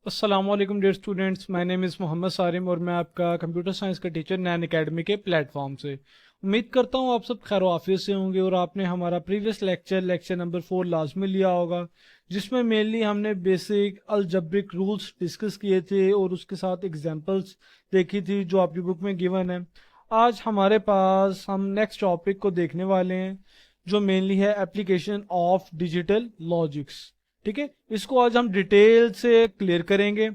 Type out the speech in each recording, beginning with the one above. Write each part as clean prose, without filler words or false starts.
अस्सलामुअलैकुम dear students, my name is Mohammad Sarim और मैं आपका कंप्यूटर साइंस का टीचर नैन एकेडमी के प्लेटफॉर्म से। उम्मीद करता हूँ आप सब खैर आफियत से होंगे और आपने हमारा प्रीवियस लेक्चर नंबर 4 लाजमी लिया होगा, जिसमें मेनली हमने बेसिक अलजब्रिक रूल्स डिस्कस किए थे और उसके साथ एग्जांपल्स देखी थी जो आपकी बुक में गिवन है। आज हमारे पास हम नेक्स्ट टॉपिक को देखने वाले हैं जो मेनली है एप्लीकेशन ऑफ डिजिटल लॉजिक्स। ठीक है, इसको आज हम डिटेल से क्लियर करेंगे।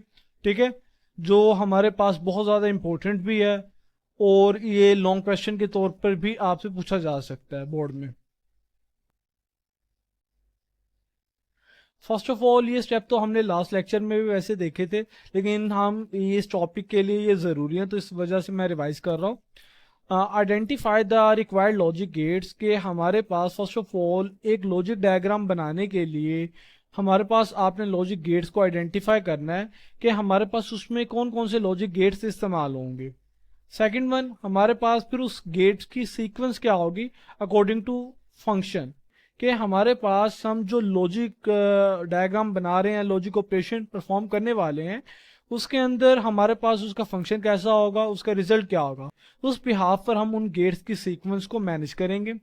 ठीक है, जो हमारे पास बहुत ज़्यादा इम्पोर्टेंट भी है और ये लॉन्ग क्वेश्चन के तौर पर भी आपसे पूछा जा सकता है बोर्ड में। फर्स्ट ऑफ ऑल ये स्टेप तो हमने लास्ट लेक्चर में भी वैसे देखे थे, लेकिन हम ये इस टॉपिक के लिए ये ज़रूरी है तो इस वजह से मैं रिवाइज कर रहा हूँ। Identify the required logic gates के हमारे पास फर्स्ट ऑफ ऑल एक लॉजिक डायग्राम बनाने के लिए हमारे पास आपने लॉजिक गेट्स को आइडेंटिफाई करना है कि हमारे पास उसमें कौन कौन से लॉजिक गेट्स इस्तेमाल होंगे। सेकंड वन, हमारे पास फिर उस गेट्स की सीक्वेंस क्या होगी अकॉर्डिंग टू फंक्शन, कि हमारे पास हम जो लॉजिक डायग्राम बना रहे हैं, लॉजिक ऑपरेशन परफॉर्म करने वाले हैं, उसके अंदर हमारे पास उसका फंक्शन कैसा होगा, उसका रिजल्ट क्या होगा। उस बिहाफ पर हम उन गेट्स की सीक्वेंस को मैनेज करेंगे।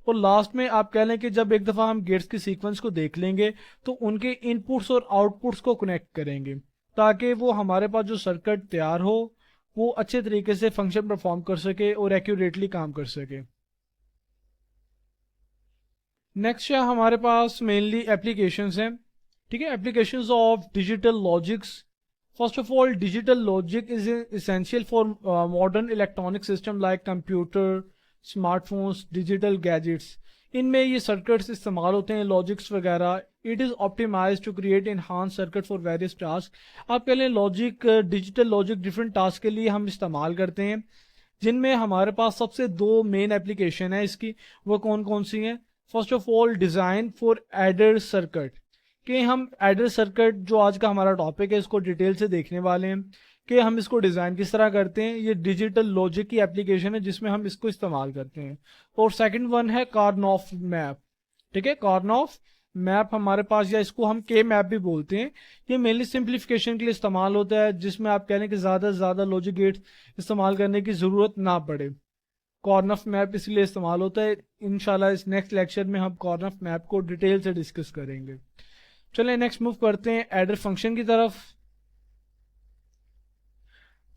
और लास्ट में आप कह लें कि जब एक दफ़ा हम गेट्स की सीक्वेंस को देख लेंगे तो उनके इनपुट्स और आउटपुट्स को कनेक्ट करेंगे ताकि वो हमारे पास जो सर्किट तैयार हो वो अच्छे तरीके से फंक्शन परफॉर्म कर सके और एक्यूरेटली काम कर सके। नेक्स्ट है हमारे पास मेनली एप्लीकेशंस हैं। ठीक है, applications of digital logics. First of all, digital logic is essential for modern electronic system like computer, smartphones, digital gadgets. इनमें ये सर्किट्स इस्तेमाल होते हैं, लॉजिक्स वगैरह। It is optimise to create enhance circuit for various task. आप कह लें logic, digital logic different task के लिए हम इस्तेमाल करते हैं, जिनमें हमारे पास सबसे दो मेन एप्लीकेशन है इसकी। वो कौन कौन सी हैं? First of all, design for adder circuit, कि हम एडर सर्किट जो आज का हमारा टॉपिक है इसको डिटेल से देखने वाले हैं कि हम इसको डिज़ाइन किस तरह करते हैं। ये डिजिटल लॉजिक की एप्लीकेशन है जिसमें हम इसको इस्तेमाल करते हैं। और सेकंड वन है कार्नोफ मैप। ठीक है, कार्नोफ मैप हमारे पास, या इसको हम के मैप भी बोलते हैं, ये मेनली सिंप्लीफिकेशन के लिए इस्तेमाल होता है, जिसमें आप कह रहे हैं कि ज़्यादा से ज़्यादा लॉजिक गेट्स इस्तेमाल करने की ज़रूरत ना पड़े। कॉर्नफ मैप इसलिए इस्तेमाल होता है। इंशाल्लाह इस नेक्स्ट लेक्चर में हम कॉर्नफ मैप को डिटेल से डिस्कस करेंगे। चलें नेक्स्ट मूव करते हैं एडर फंक्शन की तरफ।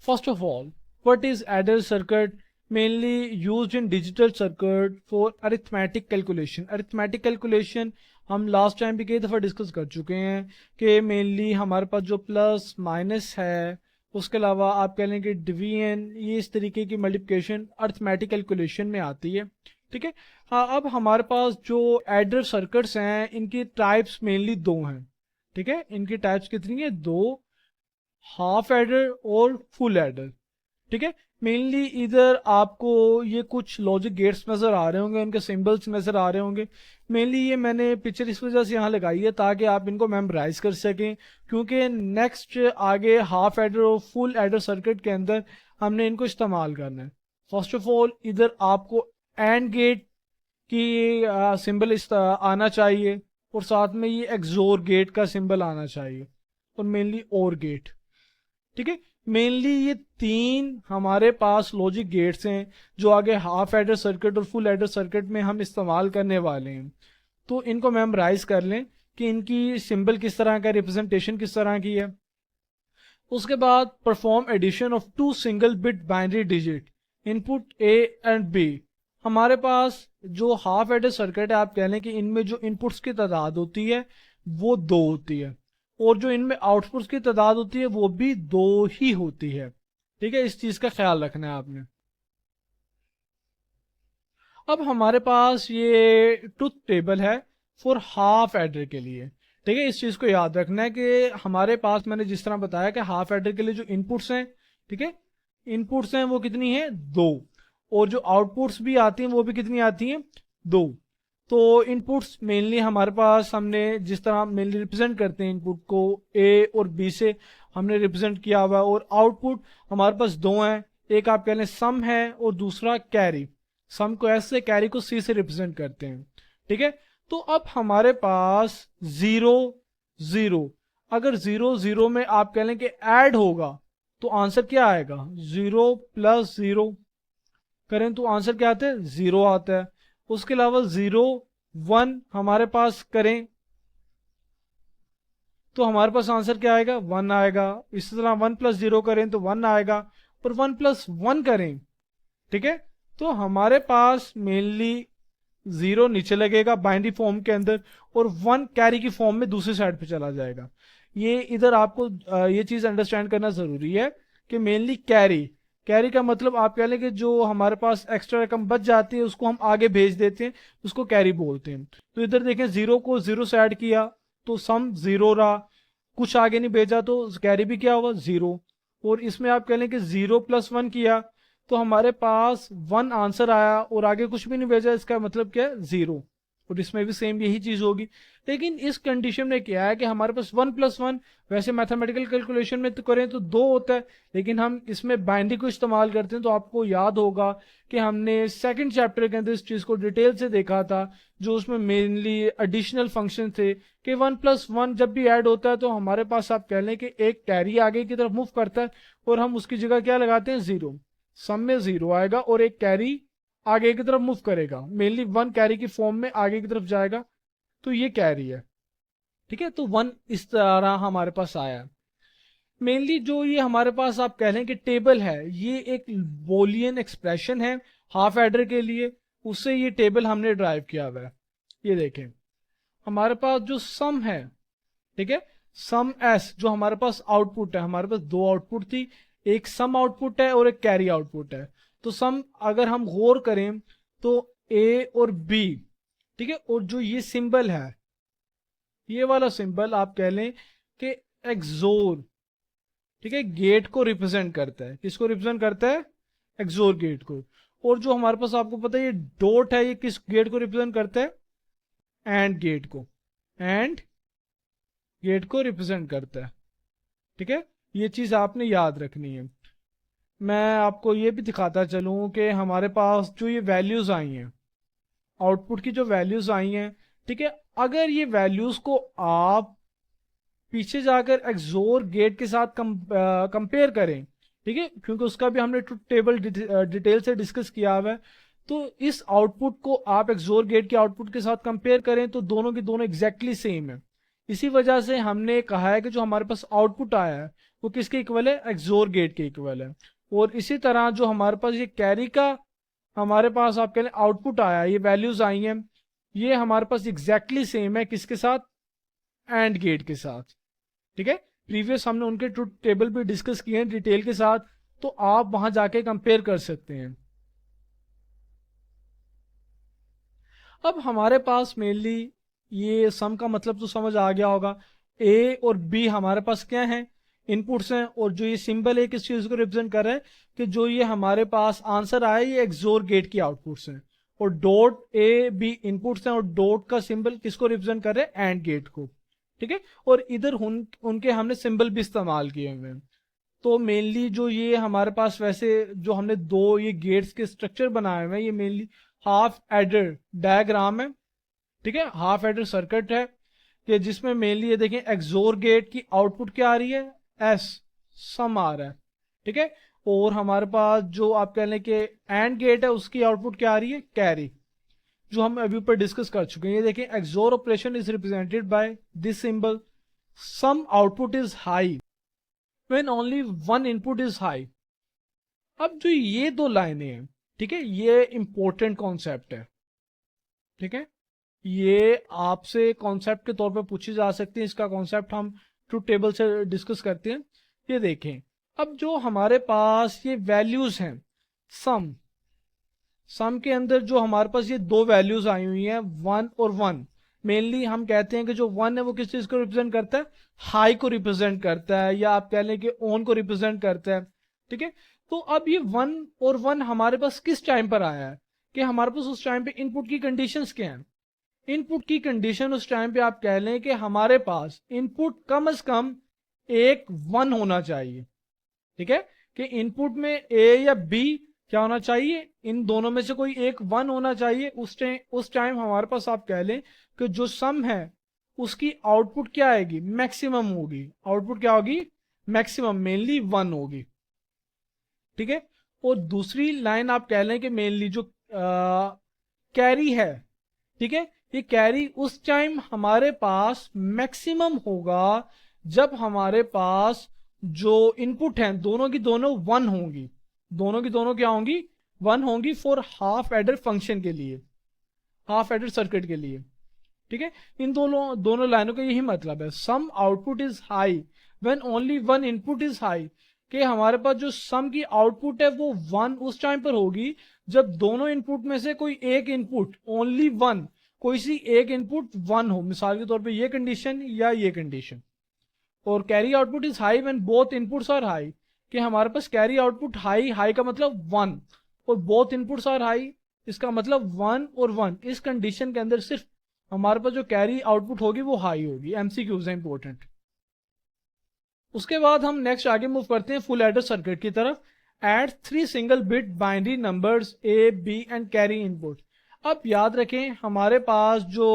First of all, what is adder circuit? Mainly used in digital circuit for arithmetic calculation. Arithmetic calculation हम लास्ट टाइम भी कई दफ़ा डिस्कस कर चुके हैं कि मेनली हमारे पास जो प्लस माइनस है, उसके अलावा आप कह लें कि डिवीजन, ये इस तरीके की मल्टीप्लिकेशन अरिथमेटिक कैलकुलेशन में आती है। ठीक है, हाँ, अब हमारे पास जो एडर सर्किट्स हैं इनकी टाइप्स मेनली दो हैं। ठीक है, इनकी टाइप्स कितनी है? दो, हाफ एडर और फुल एडर। ठीक है, मेनली इधर आपको ये कुछ लॉजिक गेट्स नज़र आ रहे होंगे, उनके सिंबल्स नज़र आ रहे होंगे। मेनली ये मैंने पिक्चर इस वजह से यहाँ लगाई है ताकि आप इनको मेमोराइज कर सकें, क्योंकि नेक्स्ट आगे हाफ एडर और फुल एडर सर्किट के अंदर हमने इनको इस्तेमाल करना है। फर्स्ट ऑफ ऑल, इधर आपको एंड गेट की सिंबल आना चाहिए और साथ में ये एक्सोर गेट का सिंबल आना चाहिए और मेनली और गेट। ठीक है, मेनली ये तीन हमारे पास लॉजिक गेट्स हैं जो आगे हाफ एडर सर्किट और फुल एडर सर्किट में हम इस्तेमाल करने वाले हैं। तो इनको मेमोराइज कर लें कि इनकी सिंबल किस तरह का, रिप्रेजेंटेशन किस तरह की है। उसके बाद perform addition of two single bit binary digit, input A and B. हमारे पास जो हाफ एडर सर्किट है, आप कह लें कि इनमें जो इनपुट्स की तादाद होती है वो दो होती है और जो इनमें आउटपुट्स की तादाद होती है वो भी दो ही होती है। ठीक है, इस चीज़ का ख्याल रखना है आपने। अब हमारे पास ये ट्रुथ टेबल है फॉर हाफ एडर के लिए। ठीक है, इस चीज़ को याद रखना है कि हमारे पास मैंने जिस तरह बताया कि हाफ एडर के लिए जो इनपुट्स हैं, ठीक है, इनपुट्स हैं वो कितनी है? दो। और जो आउटपुट्स भी आती हैं वो भी कितनी आती हैं? दो। तो इनपुट्स मेनली हमारे पास, हमने जिस तरह मेनली रिप्रेजेंट करते हैं इनपुट को ए और बी से हमने रिप्रेजेंट किया हुआ है, और आउटपुट हमारे पास दो हैं, एक आप कह लें सम है और दूसरा कैरी। सम को एस से, कैरी को सी से रिप्रेजेंट करते हैं। ठीक है, तो अब हमारे पास जीरो जीरो। अगर 0 0 में आप कह लें कि ऐड होगा तो आंसर क्या आएगा, 0 प्लस 0 करें तो आंसर क्या आता है, 0 आता है। उसके अलावा 0 1 हमारे पास करें तो हमारे पास आंसर क्या आएगा, 1 आएगा। इसी तरह 1 प्लस 0 करें तो 1 आएगा, और 1 प्लस 1 करें, ठीक है, तो हमारे पास मेनली 0 नीचे लगेगा बाइनरी फॉर्म के अंदर, और 1 कैरी की फॉर्म में दूसरी साइड पे चला जाएगा। ये इधर आपको ये चीज अंडरस्टैंड करना जरूरी है कि मेनली कैरी, कैरी का मतलब आप कह लें कि जो हमारे पास एक्स्ट्रा रकम बच जाती है उसको हम आगे भेज देते हैं, उसको कैरी बोलते हैं। तो इधर देखें 0 को 0 से ऐड किया तो सम 0 रहा, कुछ आगे नहीं भेजा तो कैरी भी क्या हुआ, 0। और इसमें आप कह लें कि 0 प्लस 1 किया तो हमारे पास 1 आंसर आया, और आगे कुछ भी नहीं भेजा, इसका मतलब क्या है, 0। और इसमें भी सेम यही चीज होगी। लेकिन इस कंडीशन में क्या है कि हमारे पास 1 प्लस 1, वैसे मैथमेटिकल कैलकुलेशन में तो करें तो 2 होता है, लेकिन हम इसमें बाइनरी को इस्तेमाल करते हैं। तो आपको याद होगा कि हमने सेकंड चैप्टर के अंदर इस चीज को डिटेल से देखा था, जो उसमें मेनली एडिशनल फंक्शन थे कि 1 प्लस 1 जब भी ऐड होता है तो हमारे पास आप कह लें कि एक कैरी आगे की तरफ मूव करता है, और हम उसकी जगह क्या लगाते हैं, 0। सम में 0 आएगा और एक कैरी आगे की तरफ मूव करेगा, मेनली 1 कैरी की फॉर्म में आगे की तरफ जाएगा, तो ये कैरी है, ठीक है। तो 1 इस तरह हमारे पास आया है। मेनली जो ये हमारे पास आप कह लें कि टेबल है, ये एक बोलियन एक्सप्रेशन है हाफ एडर के लिए, उससे ये टेबल हमने ड्राइव किया हुआ है। ये देखें हमारे पास जो सम है, ठीक है, सम एस जो हमारे पास आउटपुट है, हमारे पास दो आउटपुट थी, एक सम आउटपुट है और एक कैरी आउटपुट है। तो सम अगर हम गौर करें तो ए और बी, ठीक है, और जो ये सिंबल है, ये वाला सिंबल आप कह लें कि एक्सोर, ठीक है, गेट को रिप्रेजेंट करता है। किसको रिप्रेजेंट करता है, एक्सोर गेट को। और जो हमारे पास आपको पता है ये डॉट है, ये किस गेट को रिप्रेजेंट करता है, एंड गेट को, एंड गेट को रिप्रेजेंट करता है, ठीक है। ये चीज आपने याद रखनी है। मैं आपको ये भी दिखाता चलूं कि हमारे पास जो ये वैल्यूज आई हैं, आउटपुट की जो वैल्यूज आई हैं, ठीक है, अगर ये वैल्यूज को आप पीछे जाकर एक्सोर गेट के साथ कंपेयर करें, ठीक है, क्योंकि उसका भी हमने टेबल डिटेल से डिस्कस किया हुआ है, तो इस आउटपुट को आप एक्सोर गेट के आउटपुट के साथ कंपेयर करें तो दोनों के दोनों एग्जैक्टली सेम है। इसी वजह से हमने कहा है कि जो हमारे पास आउटपुट आया है वो किसके इक्वल है, एक्सोर गेट के इक्वल है। और इसी तरह जो हमारे पास ये कैरी का हमारे पास आप कह लें आउटपुट आया है, ये वैल्यूज आई हैं, ये हमारे पास एग्जैक्टली सेम है किसके साथ, एंड गेट के साथ, ठीक है। प्रीवियस हमने उनके ट्रुथ टेबल भी डिस्कस किए हैं डिटेल के साथ, तो आप वहां जाके कंपेयर कर सकते हैं। अब हमारे पास मेनली ये सम का मतलब तो समझ आ गया होगा। ए और बी हमारे पास क्या है, इनपुट्स हैं, और जो ये सिंबल है किस चीज को रिप्रेजेंट कर रहा है, कि जो ये हमारे पास आंसर आया ये एक्सोर गेट की आउटपुट्स हैं, और डॉट ए बी इनपुट्स हैं, और डॉट का सिंबल किसको रिप्रेजेंट कर रहे हैं, एंड गेट को, ठीक है। और इधर उनके हमने सिंबल भी इस्तेमाल किए हुए हैं। तो मेनली जो ये हमारे पास वैसे जो हमने दो ये गेट्स के स्ट्रक्चर बनाए हुए हैं, ये मेनली हाफ एडर डायग्राम है, ठीक है, हाफ एडर सर्किट है, कि जिसमें मेनली ये देखें एक्सोर गेट की आउटपुट क्या आ रही है, एस, सम आ रहा है, ठीक है। और हमारे पास जो आप कह लें कि एंड गेट है उसकी आउटपुट क्या आ रही है, कैरी, जो हम अभी ऊपर डिस्कस कर चुके हैं। ये देखें XOR operation is represented by this symbol, sum output is high when only one input is high. अब जो ये दो लाइनें हैं, ठीक है, ये इंपॉर्टेंट कॉन्सेप्ट है, ठीक है, ये आपसे कॉन्सेप्ट के तौर पे पूछी जा सकती है। इसका कॉन्सेप्ट हम ट्रुथ टेबल से डिस्कस करते हैं। ये देखें अब जो हमारे पास ये वैल्यूज हैं, सम, सम के अंदर जो हमारे पास ये दो वैल्यूज आई हुई हैं, 1 और 1, मेनली हम कहते हैं कि जो 1 है वो किस चीज को रिप्रेजेंट करता है, हाई को रिप्रेजेंट करता है, या आप कह लें कि ऑन को रिप्रेजेंट करता है, ठीक है। तो अब ये 1 और 1 हमारे पास किस टाइम पर आया है, कि हमारे पास उस टाइम पे इनपुट की कंडीशंस क्या हैं। इनपुट की कंडीशन उस टाइम पे आप कह लें कि हमारे पास इनपुट कम से कम एक 1 होना चाहिए, ठीक है, कि इनपुट में ए या बी क्या होना चाहिए, इन दोनों में से कोई एक 1 होना चाहिए। उस टाइम हमारे पास आप कह लें कि जो सम है उसकी आउटपुट क्या आएगी, मैक्सिमम होगी। आउटपुट क्या होगी, मैक्सिमम, मेनली 1 होगी। ठीक है। और दूसरी लाइन आप कह लें कि मेनली जो कैरी है, ठीक है, ये कैरी उस टाइम हमारे पास मैक्सिमम होगा जब हमारे पास जो इनपुट हैं दोनों की दोनों 1 होंगी। दोनों की दोनों क्या होंगी, 1 होंगी फॉर हाफ एडर फंक्शन के लिए, हाफ एडर सर्किट के लिए। ठीक है। इन दोनों दोनों लाइनों का यही मतलब है, some output is high when only one input is high, कि हमारे पास जो सम की आउटपुट है वो 1 उस टाइम पर होगी जब दोनों इनपुट में से कोई एक इनपुट, ओनली वन, कोई सी एक इनपुट 1 हो, मिसाल के तौर पे ये कंडीशन या ये कंडीशन। और carry output is high when both inputs are high, कि हमारे पास कैरी आउटपुट हाई, हाई का मतलब 1, और बोथ इनपुट्स आर हाई, इसका मतलब 1 और 1। इस कंडीशन के अंदर सिर्फ हमारे पास जो कैरी आउटपुट होगी वो हाई होगी। एमसीक्यूज है इंपॉर्टेंट। उसके बाद हम नेक्स्ट आगे मूव करते हैं फुल एडर सर्किट की तरफ। Add 3 single bit binary numbers A B and carry input. अब याद रखें हमारे पास जो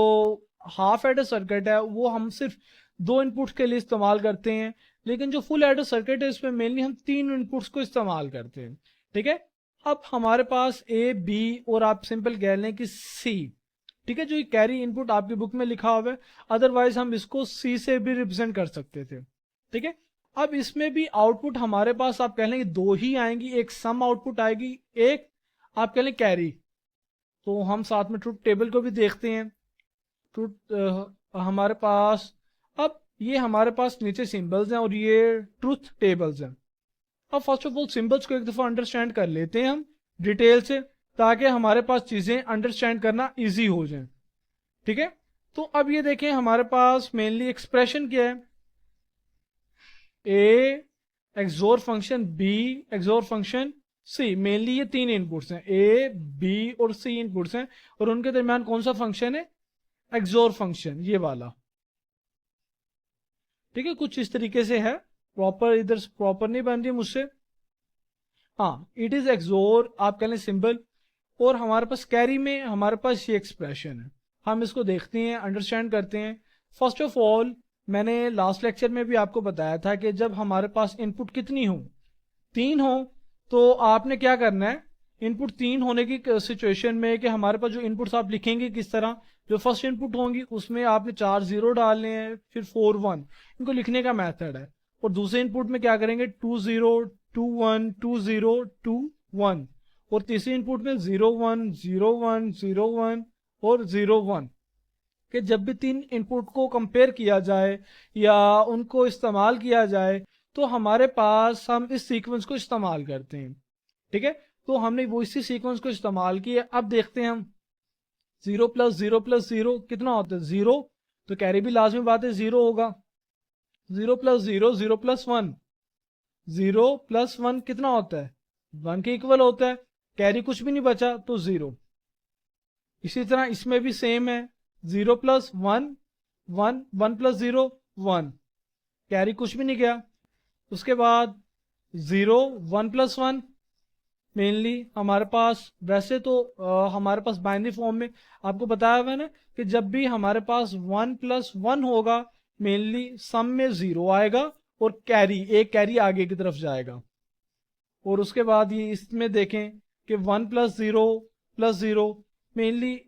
हाफ एडर सर्किट है वो हम सिर्फ 2 इनपुट्स के लिए इस्तेमाल करते हैं, लेकिन जो फुल एडर सर्किट है इसमें मेनली हम 3 इनपुट्स को इस्तेमाल करते हैं। ठीक है। अब हमारे पास ए बी और आप सिंपल कह लें कि सी, ठीक है, जो ये कैरी इनपुट आपकी बुक में लिखा हुआ है, अदरवाइज हम इसको सी से भी रिप्रेजेंट कर सकते थे। ठीक है। अब इसमें भी आउटपुट हमारे पास आप कह लें कि 2 ही आएंगी, एक सम आउटपुट आएगी, एक आप कह लें कैरी। तो हम साथ में ट्रुथ टेबल को भी देखते हैं। ट्रुथ हमारे पास, अब ये हमारे पास नीचे सिंबल्स हैं और ये ट्रुथ टेबल्स हैं। अब फर्स्ट ऑफ ऑल सिंबल्स को एक दफ़ा अंडरस्टैंड कर लेते हैं हम डिटेल से, ताकि हमारे पास चीज़ें अंडरस्टैंड करना इजी हो जाए। ठीक है। तो अब ये देखें हमारे पास मेनली एक्सप्रेशन क्या है, A XOR function B XOR function C. Mainly ये 3 इनपुट्स हैं, ए बी और सी इनपुट्स हैं, और उनके दरमियान कौन सा फंक्शन है, एक्सोर फंक्शन, ये वाला। ठीक है, कुछ इस तरीके से है, प्रॉपर इधर प्रॉपर नहीं बन रही मुझसे। हाँ, इट इज एक्सोर आप कह लें सिंबल, और हमारे पास कैरी में हमारे पास ये एक्सप्रेशन है। हम इसको देखते हैं, अंडरस्टैंड करते हैं। फर्स्ट ऑफ ऑल मैंने लास्ट लेक्चर में भी आपको बताया था कि जब हमारे पास इनपुट कितनी हो, 3 हो, तो आपने क्या करना है, इनपुट 3 होने की सिचुएशन में कि हमारे पास जो इनपुट्स आप लिखेंगे किस तरह, जो फर्स्ट इनपुट होंगी उसमें आपने 4 0 डालने हैं, फिर 4 1, इनको लिखने का मेथड है। और दूसरे इनपुट में क्या करेंगे, 2 0 2 1 2 0 2 1, और तीसरे इनपुट में 0 1 0 1 0 1 और 0 1, कि जब भी 3 इनपुट को कंपेयर किया जाए या उनको इस्तेमाल किया जाए तो हमारे पास हम इस सीक्वेंस को इस्तेमाल करते हैं। ठीक है। तो हमने वो इसी सीक्वेंस को इस्तेमाल किया। अब देखते हैं हम 0 + 0 + 0 कितना होता है, 0, तो कैरी भी लाजमी बात है 0 होगा। 0 + 0 0 + 1, 0 + 1 कितना होता है, 1 के इक्वल होता है, कैरी कुछ भी नहीं बचा तो 0। इसी तरह इसमें भी सेम है, 0 + 1 1, 1 + 0 1, कैरी कुछ भी नहीं गया। उसके बाद 0 1 + 1, मेनली हमारे पास वैसे तो हमारे पास बाइनरी फॉर्म में आपको बताया हुआ है ना कि जब भी हमारे पास 1 + 1 होगा मेनली सम में 0 आएगा और कैरी, एक कैरी आगे की तरफ जाएगा। और उसके बाद ये इसमें देखें कि 1 + 0 + 0, मेनली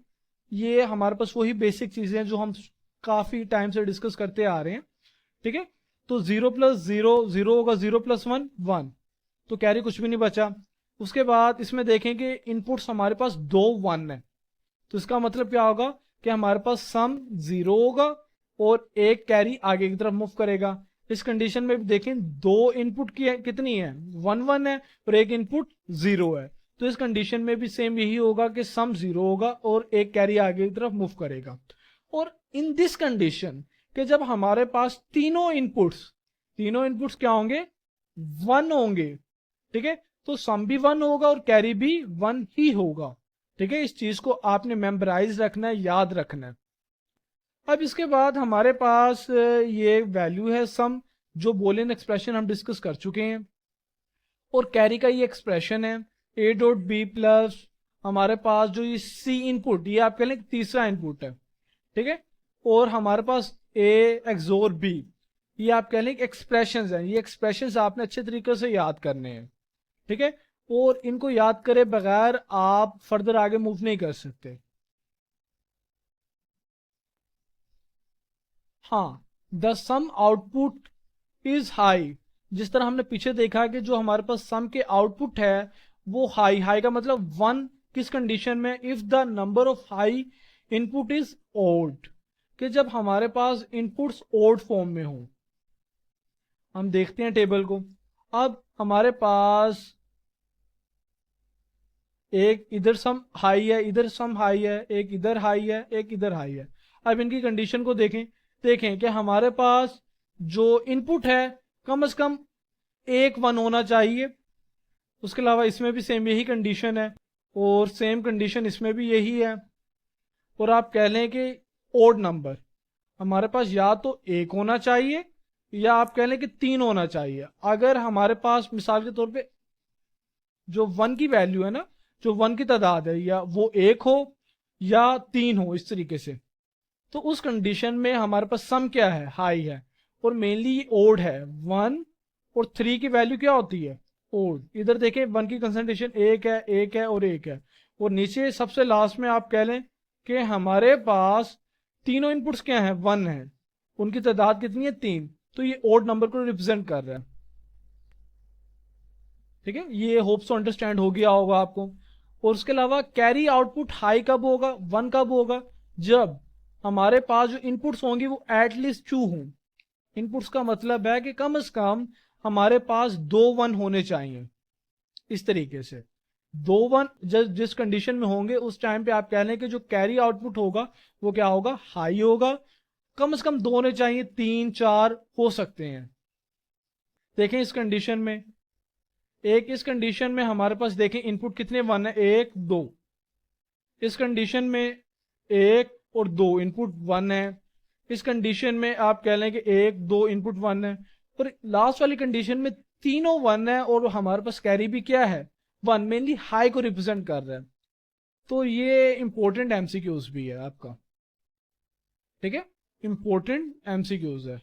ये हमारे पास वही बेसिक चीज़ें हैं जो हम काफ़ी टाइम से डिस्कस करते आ रहे हैं। ठीक है। तो 0 + 0 0 होगा, 0 + 1 1, तो कैरी कुछ भी नहीं बचा। उसके बाद इसमें देखें कि इनपुट्स हमारे पास 2 1 है, तो इसका मतलब क्या होगा कि हमारे पास सम 0 होगा और एक कैरी आगे की तरफ मूव करेगा। इस कंडीशन में भी देखें 2 इनपुट की कितनी है, 1 1 है, और एक इनपुट 0 है, तो इस कंडीशन में भी सेम यही होगा कि सम 0 होगा और एक कैरी आगे की तरफ मूव करेगा। और इन दिस कंडीशन कि जब हमारे पास तीनों इनपुट्स क्या होंगे, 1 होंगे। ठीक है। तो सम भी 1 होगा और कैरी भी 1 ही होगा। ठीक है। इस चीज को आपने मेमोराइज रखना है, याद रखना है। अब इसके बाद हमारे पास ये वैल्यू है सम, जो बोलियन एक्सप्रेशन हम डिस्कस कर चुके हैं, और कैरी का ये एक्सप्रेशन है a डॉट बी प्लस हमारे पास जो ये सी इनपुट, ये आप कह लें तीसरा इनपुट है। ठीक है। और हमारे पास ए एक्सोर बी, ये आप कह लें एक्सप्रेशंस हैं। ये एक्सप्रेशंस आपने अच्छे तरीके से याद करने हैं, ठीक है। और इनको याद करे बगैर आप फर्दर आगे मूव नहीं कर सकते। हाँ, the sum output is high, जिस तरह हमने पीछे देखा कि जो हमारे पास सम के आउटपुट है वो हाई, हाई का मतलब वन, किस कंडीशन में, if the number of high input is odd, कि जब हमारे पास इनपुट्स ओड फॉर्म में हो। हम देखते हैं टेबल को। अब हमारे पास एक इधर सम हाई है, इधर सम हाई है, एक इधर हाई है, एक इधर हाई है। अब इनकी कंडीशन को देखें, देखें कि हमारे पास जो इनपुट है कम से कम एक वन होना चाहिए। उसके अलावा इसमें भी सेम यही कंडीशन है, और सेम कंडीशन इसमें भी यही है। और आप कह लें कि ओड नंबर हमारे पास या तो एक होना चाहिए या आप कह लें कि तीन होना चाहिए। अगर हमारे पास मिसाल के तौर पे जो वन की वैल्यू है ना, जो वन की तादाद है, या वो एक हो या तीन हो, इस तरीके से, तो उस कंडीशन में हमारे पास सम क्या है, हाई है। और मेनली ओड है। वन और थ्री की वैल्यू क्या होती है, ओड। इधर देखें वन की कंसंट्रेशन एक है, एक है और एक है। और नीचे सबसे लास्ट में आप कह लें कि हमारे पास तीनों इनपुट्स क्या हैं, वन है, उनकी तादाद कितनी है, तीन। तो ये ओड नंबर को रिप्रेजेंट कर रहा है, ठीक है। ये होप सो अंडरस्टैंड हो गया होगा आपको। और उसके अलावा कैरी आउटपुट हाई कब होगा, वन कब होगा, जब हमारे पास जो इनपुट्स होंगे वो एटलीस्ट टू हों। इनपुट्स का मतलब है कि कम से कम हमारे पास दो वन होने चाहिए। इस तरीके से दो वन जिस कंडीशन में होंगे उस टाइम पे आप कह लें कि जो कैरी आउटपुट होगा वो क्या होगा, हाई होगा। कम से कम दो होने चाहिए, तीन चार हो सकते हैं। देखें इस कंडीशन में, एक इस कंडीशन में हमारे पास देखें इनपुट कितने, वन है, एक दो। इस कंडीशन में एक और दो इनपुट वन है। इस कंडीशन में आप कह लें कि एक दो इनपुट वन है। और लास्ट वाली कंडीशन में तीनों वन है और हमारे पास कैरी भी क्या है, वन, मेनली हाई को रिप्रेजेंट कर रहा है। तो ये इंपॉर्टेंट एमसीक्यूज भी है आपका, ठीक है, इंपॉर्टेंट एमसीक्यूज है।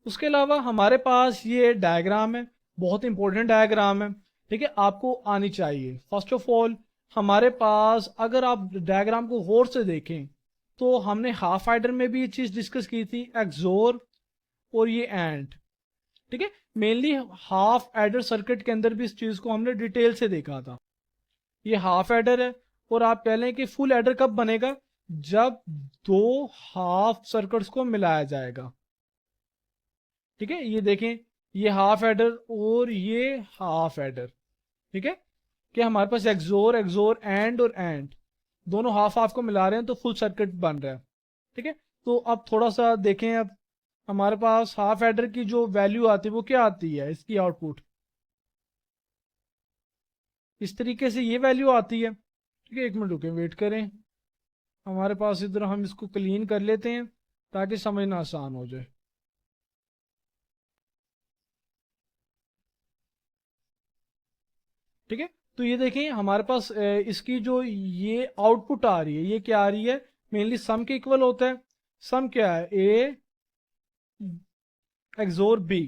उसके अलावा हमारे पास ये डायग्राम है, बहुत इंपॉर्टेंट डायग्राम है, ठीक है, आपको आनी चाहिए। फर्स्ट ऑफ ऑल हमारे पास अगर आप डायग्राम को गौर से देखें तो हमने हाफ एडर में भी ये चीज़ डिस्कस की थी, एक्सोर और ये एंड, ठीक है। मेनली हाफ एडर सर्किट के अंदर भी इस चीज़ को हमने डिटेल से देखा था। ये हाफ एडर है, और आप कह लें कि फुल एडर कब बनेगा, जब दो हाफ सर्किट्स को मिलाया जाएगा, ठीक है। ये देखें, ये हाफ एडर और ये हाफ एडर, ठीक है, कि हमारे पास एक्सोर, एक्सोर एंड और एंड दोनों हाफ हाफ को मिला रहे हैं तो फुल सर्किट बन रहा है, ठीक है। तो अब थोड़ा सा देखें, अब हमारे पास हाफ एडर की जो वैल्यू आती है वो क्या आती है, इसकी आउटपुट इस तरीके से ये वैल्यू आती है, ठीक है। एक मिनट रुके, वेट करें, हमारे पास इधर हम इसको क्लीन कर लेते हैं ताकि समझना आसान हो जाए, ठीक है। तो ये देखें हमारे पास इसकी जो ये आउटपुट आ रही है, ये क्या आ रही है, मेनली सम के इक्वल होता है। सम क्या है, ए एक्सोर बी,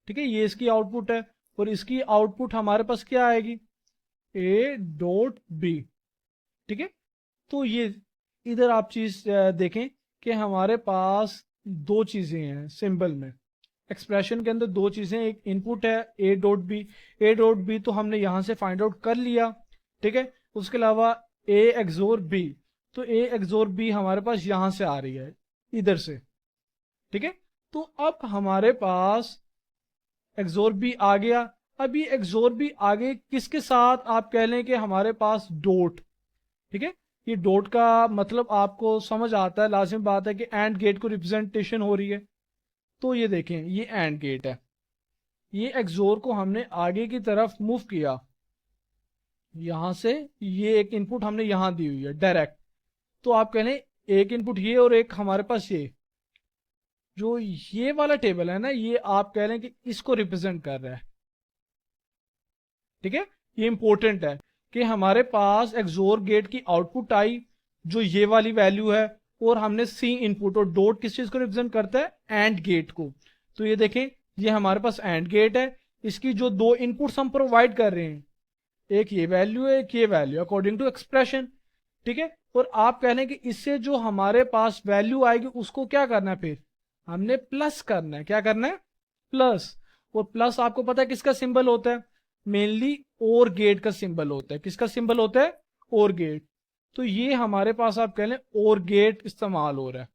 ठीक है, ये इसकी आउटपुट है। और इसकी आउटपुट हमारे पास क्या आएगी, ए डॉट बी, ठीक है। तो ये इधर आप चीज देखें कि हमारे पास दो चीजें हैं सिंबल में, एक्सप्रेशन के अंदर दो चीजें, एक इनपुट है A dot B. A dot B तो हमने यहां से फाइंड आउट कर लिया, ठीक है। उसके अलावा ए एक्सोर बी, तो ए एक्सोर बी हमारे पास यहां से आ रही है, इधर से, ठीक है। तो अब हमारे पास एक्सोर बी आ गया। अब ये एक्सोर बी आगे किसके साथ, आप कह लें कि हमारे पास डॉट, ठीक है। ये डॉट का मतलब आपको समझ आता है, लाजिम बात है कि एंड गेट को रिप्रेजेंटेशन हो रही है। तो ये देखें, ये एंड गेट है, ये एक्सोर को हमने आगे की तरफ मूव किया, यहां से ये एक इनपुट हमने यहां दी हुई है डायरेक्ट। तो आप कह लें एक इनपुट ये और एक हमारे पास ये, जो ये वाला टेबल है ना, ये आप कह लें कि इसको रिप्रेजेंट कर रहा है, ठीक है। ये इंपॉर्टेंट है कि हमारे पास एक्सोर गेट की आउटपुट आई जो ये वाली वैल्यू है, और हमने सी इनपुट, और डॉट किस चीज को रिप्रेजेंट करता है, एंड गेट को। तो ये देखें, ये हमारे पास एंड गेट है, इसकी जो दो इनपुट्स हम प्रोवाइड कर रहे हैं, एक ये वैल्यू है, एक ये वैल्यू, अकॉर्डिंग टू एक्सप्रेशन। ठीक है, और आप कह रहे हैं कि इससे जो हमारे पास वैल्यू आएगी उसको क्या करना है, फिर हमने प्लस करना है। क्या करना है, प्लस। और प्लस आपको पता है किसका सिंबल होता है, मेनली और गेट का सिंबल होता है। किसका सिंबल होता है, और गेट। तो ये हमारे पास आप कह लें और गेट इस्तेमाल हो रहा है।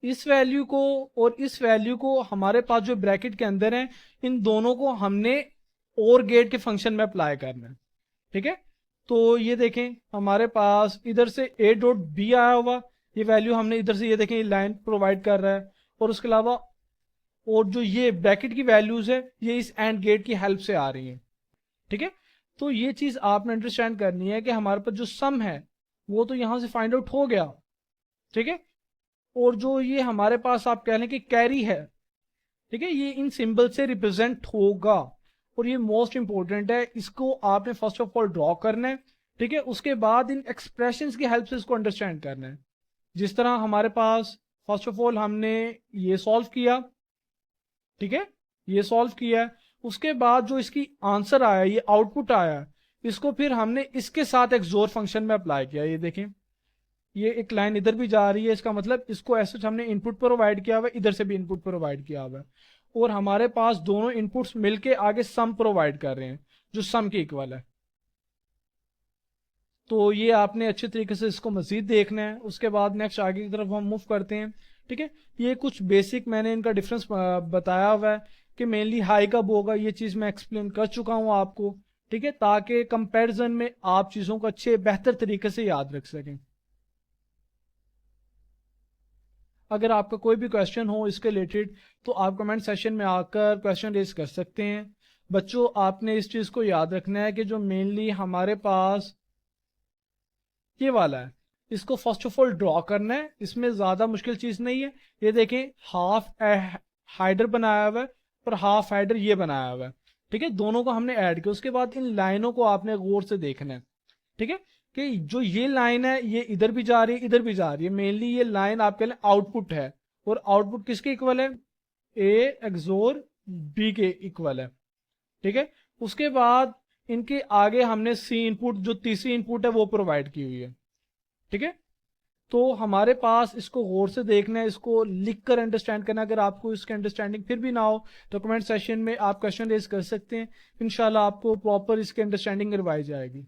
इस वैल्यू को और इस वैल्यू को हमारे पास जो ब्रैकेट के अंदर है, इन दोनों को हमने और गेट के फंक्शन में अप्लाई करना है। ठीक है, तो ये देखें हमारे पास इधर से a डॉट बी आया हुआ, ये वैल्यू हमने इधर से, ये देखें, ये लाइन प्रोवाइड कर रहा है। और उसके अलावा और जो ये ब्रैकेट की वैल्यूज है, ये इस एंड गेट की हेल्प से आ रही हैं। ठीक है, तो ये चीज आपने अंडरस्टैंड करनी है कि हमारे पास जो सम है वो तो यहां से फाइंड आउट हो गया। ठीक है, और जो ये हमारे पास आप कह लें कि कैरी है, ठीक है, ये इन सिंबल से रिप्रेजेंट होगा। और ये मोस्ट इंपॉर्टेंट है, इसको आपने फर्स्ट ऑफ ऑल ड्रॉ करना है। ठीक है, उसके बाद इन एक्सप्रेशंस की हेल्प से इसको अंडरस्टैंड करना है। जिस तरह हमारे पास फर्स्ट ऑफ ऑल हमने ये सॉल्व किया, ठीक है, ये सॉल्व किया है, उसके बाद जो इसकी आंसर आया, ये आउटपुट आया, इसको फिर हमने इसके साथ एक जोर फंक्शन में अप्लाई किया। ये देखें, ये एक लाइन इधर भी जा रही है, इसका मतलब इसको ऐसे हमने इनपुट प्रोवाइड किया हुआ है, इधर से भी इनपुट प्रोवाइड किया हुआ है, और हमारे पास दोनों इनपुट्स मिलके आगे सम प्रोवाइड कर रहे हैं जो सम के इक्वल है। तो ये आपने अच्छे तरीके से इसको मजीद देखना है। उसके बाद नेक्स्ट आगे की तरफ हम मूव करते हैं। ठीक है, ये कुछ बेसिक मैंने इनका डिफरेंस बताया हुआ है कि मेनली हाई कब होगा, ये चीज़ मैं एक्सप्लेन कर चुका हूँ आपको। ठीक है, ताकि कंपैरिजन में आप चीज़ों को अच्छे बेहतर तरीके से याद रख सकें। अगर आपका कोई भी क्वेश्चन हो इसके रिलेटेड तो आप कमेंट सेशन में आकर क्वेश्चन रेज कर सकते हैं। बच्चों, आपने इस चीज़ को याद रखना है कि जो मेनली हमारे पास ये वाला है, इसको फर्स्ट ऑफ ऑल ड्रॉ करना है, इसमें ज़्यादा मुश्किल चीज़ नहीं है। ये देखें, हाफ हाइडर बनाया हुआ है और हाफ हाइडर ये बनाया हुआ है। ठीक है, दोनों को हमने ऐड किया, उसके बाद इन लाइनों को आपने गौर से देखना है। ठीक है, कि जो ये लाइन है ये इधर भी जा रही है, इधर भी जा रही है, मेनली ये लाइन आपके लिए आउटपुट है, और आउटपुट किसके इक्वल है, ए एक्सोर बी के इक्वल है। ठीक है, उसके बाद इनके आगे हमने सी इनपुट, जो तीसरी इनपुट है, वो प्रोवाइड की हुई है। ठीक है, तो हमारे पास इसको गौर से देखना है, इसको लिख कर अंडरस्टैंड करना। अगर आपको इसकी अंडरस्टैंडिंग फिर भी ना हो तो कमेंट सेशन में आप क्वेश्चन रेज कर सकते हैं, इंशाल्लाह आपको प्रॉपर इसकी अंडरस्टैंडिंग करवाई जाएगी।